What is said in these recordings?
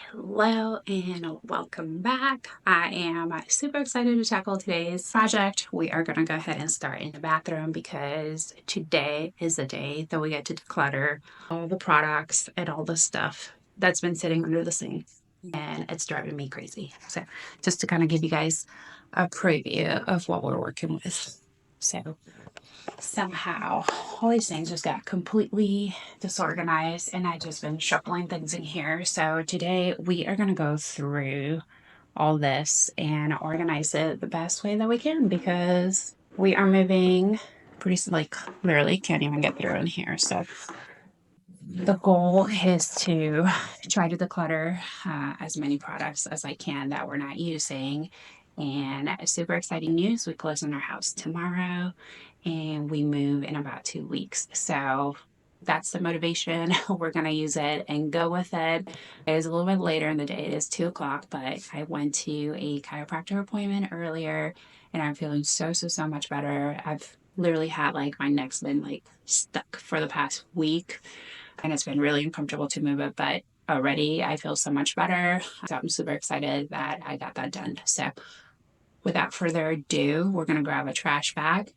Hello and welcome back. I am super excited to tackle today's project. We are going to go ahead and start in the bathroom because today is the day that we get to declutter all the products and all the stuff that's been sitting under the sink, and it's driving me crazy. So, just to kind of give you guys a preview of what we're working with. So, somehow all these things just got completely disorganized and I just been shuffling things in here. So today we are going to go through all this and organize it the best way that we can because we are moving pretty like literally can't even get through in here. So the goal is to try to declutter as many products as I can that we're not using. And super exciting news, we close on our house tomorrow and we move in about 2 weeks. So that's the motivation. We're going to use it and go with it. It is a little bit later in the day. It is 2 o'clock, but I went to a chiropractor appointment earlier and I'm feeling so much better. I've literally had like my neck's been like stuck for the past week and it's been really uncomfortable to move it, but already I feel so much better. So I'm super excited that I got that done. So without further ado, we're going to grab a trash bag.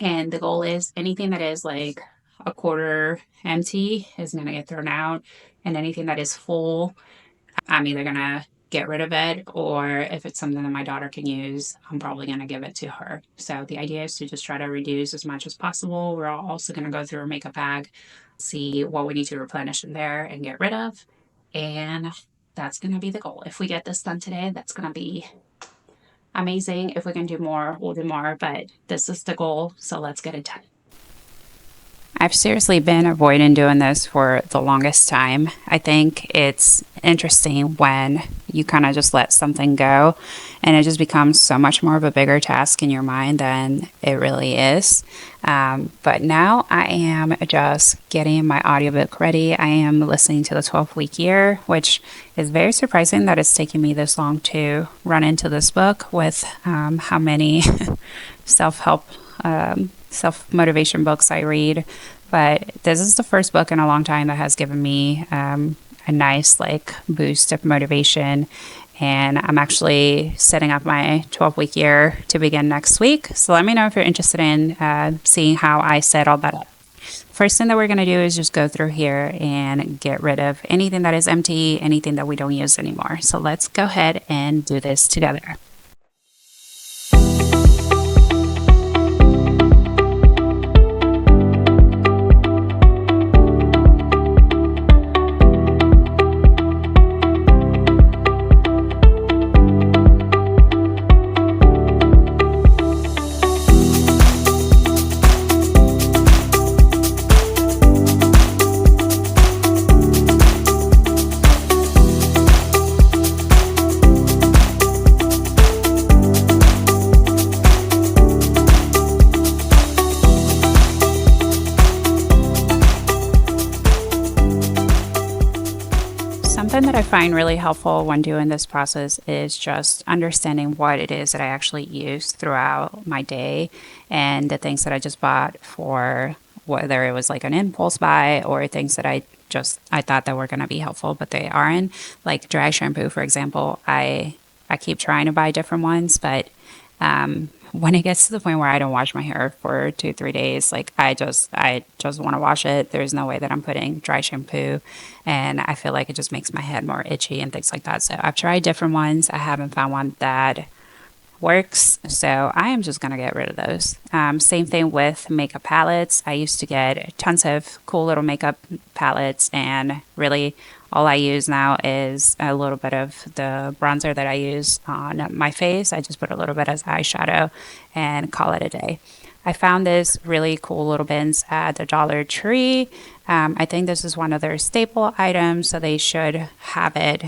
And the goal is anything that is like a quarter empty is going to get thrown out. And anything that is full, I'm either going to get rid of it, or if it's something that my daughter can use, I'm probably going to give it to her. So the idea is to just try to reduce as much as possible. We're also going to go through a makeup bag, see what we need to replenish in there and get rid of. And that's going to be the goal. If we get this done today, that's going to be amazing. If we can do more, we'll do more, but this is the goal. So let's get it done. I've seriously been avoiding doing this for the longest time. I think it's interesting when you kind of just let something go and it just becomes so much more of a bigger task in your mind than it really is. But now I am just getting my audiobook ready. I am listening to the 12-week year, which is very surprising that it's taken me this long to run into this book with how many self-help self-motivation books I read. But this is the first book in a long time that has given me a nice like boost of motivation. And I'm actually setting up my 12-week year to begin next week. So let me know if you're interested in seeing how I set all that up. First thing that we're going to do is just go through here and get rid of anything that is empty, anything that we don't use anymore. So let's go ahead and do this together. Something that I find really helpful when doing this process is just understanding what it is that I actually use throughout my day and the things that I just bought for whether it was like an impulse buy or things that I thought that were going to be helpful, but they aren't. Like dry shampoo, for example, I keep trying to buy different ones, but when it gets to the point where I don't wash my hair for 2, 3 days, like I just want to wash it. There's no way that I'm putting dry shampoo, and I feel like it just makes my head more itchy and things like that. So I've tried different ones. I haven't found one that works, so I am just gonna get rid of those. Same thing with makeup palettes. I used to get tons of cool little makeup palettes, and really all I use now is a little bit of the bronzer that I use on my face. I just put a little bit as eyeshadow and call it a day. I found this really cool little bins at the Dollar Tree. I think this is one of their staple items, so they should have it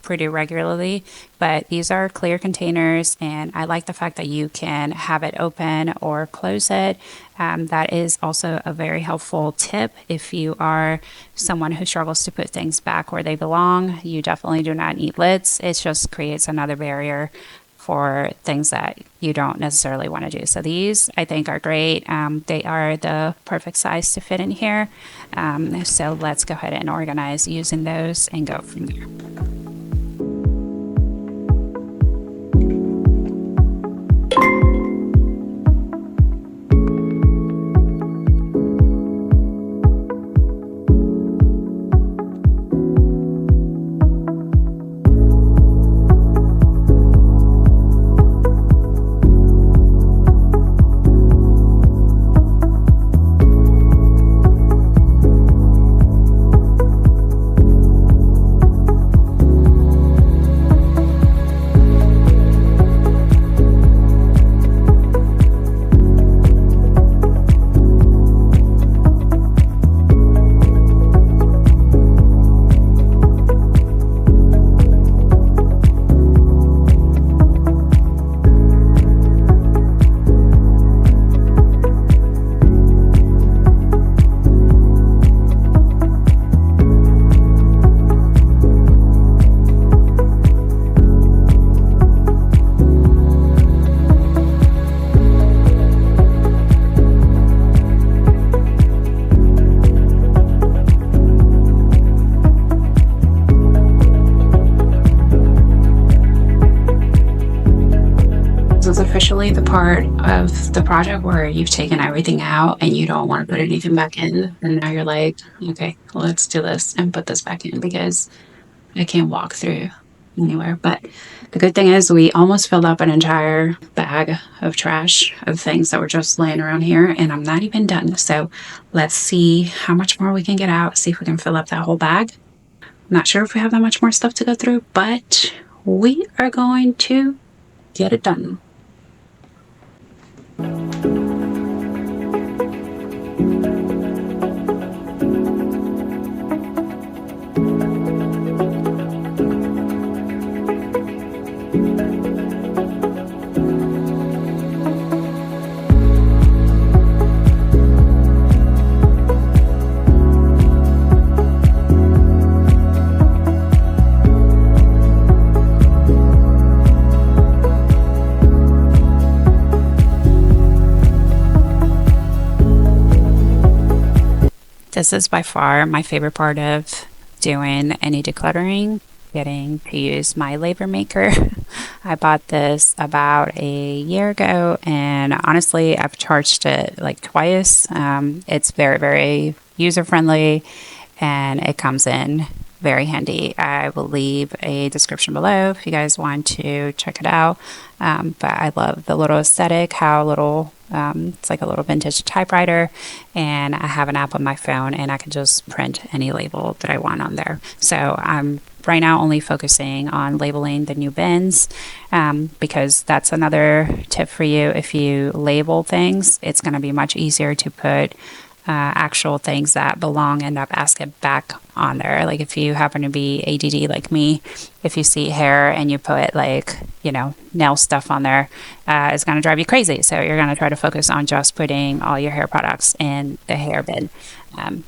pretty regularly, but these are clear containers and I like the fact that you can have it open or close it. That is also a very helpful tip if you are someone who struggles to put things back where they belong. You definitely do not need lids. It just creates another barrier for things that you don't necessarily want to do. So these I think are great. They are the perfect size to fit in here. So let's go ahead and organize using those and go from there. This is officially the part of the project where you've taken everything out and you don't want to put anything back in. And now you're like, okay, let's do this and put this back in because I can't walk through anywhere. But the good thing is we almost filled up an entire bag of trash of things that were just laying around here, and I'm not even done. So let's see how much more we can get out, see if we can fill up that whole bag. I'm not sure if we have that much more stuff to go through, but we are going to get it done. This is by far my favorite part of doing any decluttering, getting to use my label maker. I bought this about a year ago, and honestly, I've charged it like twice. It's very, very user-friendly, and it comes in very handy. I will leave a description below if you guys want to check it out. But I love the little aesthetic, how little, it's like a little vintage typewriter, and I have an app on my phone and I can just print any label that I want on there. So I'm right now only focusing on labeling the new bins, because that's another tip for you. If you label things, it's going to be much easier to put actual things that belong in that basket back on there. Like if you happen to be ADD like me, if you see hair and you put like, nail stuff on there, it's going to drive you crazy. So you're going to try to focus on just putting all your hair products in the hair bin.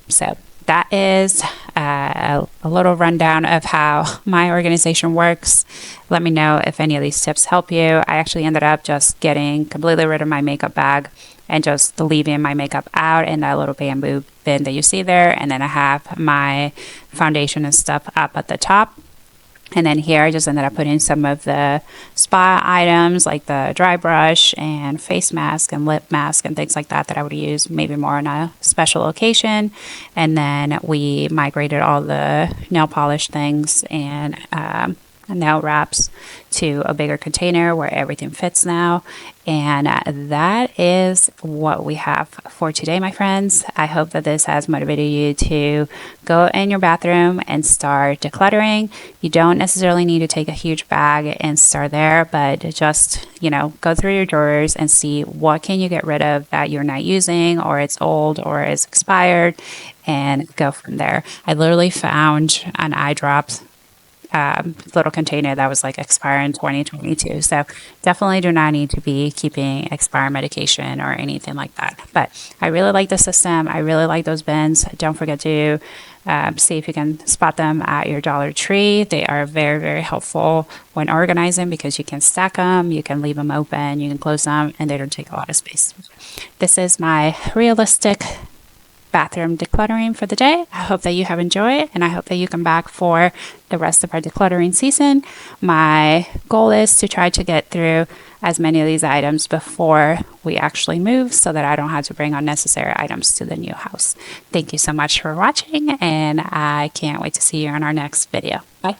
So that is a little rundown of how my organization works. Let me know if any of these tips help you. I actually ended up just getting completely rid of my makeup bag and just leaving my makeup out in that little bamboo bin that you see there. And then I have my foundation and stuff up at the top. And then here I just ended up putting some of the spa items like the dry brush and face mask and lip mask and things like that that I would use maybe more on a special occasion. And then we migrated all the nail polish things and nail wraps to a bigger container where everything fits now. And that is what we have for today, my friends. I hope that this has motivated you to go in your bathroom and start decluttering. You don't necessarily need to take a huge bag and start there, but just, go through your drawers and see what can you get rid of that you're not using, or it's old or it's expired, and go from there. I literally found an eye drop little container that was like expiring 2022. So definitely do not need to be keeping expired medication or anything like that. But I really like the system. I really like those bins. Don't forget to See if you can spot them at your Dollar Tree. They are very, very helpful when organizing because you can stack them, you can leave them open, you can close them, and they don't take a lot of space. This is my realistic bathroom decluttering for the day. I hope that you have enjoyed, and I hope that you come back for the rest of our decluttering season. My goal is to try to get through as many of these items before we actually move so that I don't have to bring unnecessary items to the new house. Thank you so much for watching, and I can't wait to see you in our next video. Bye.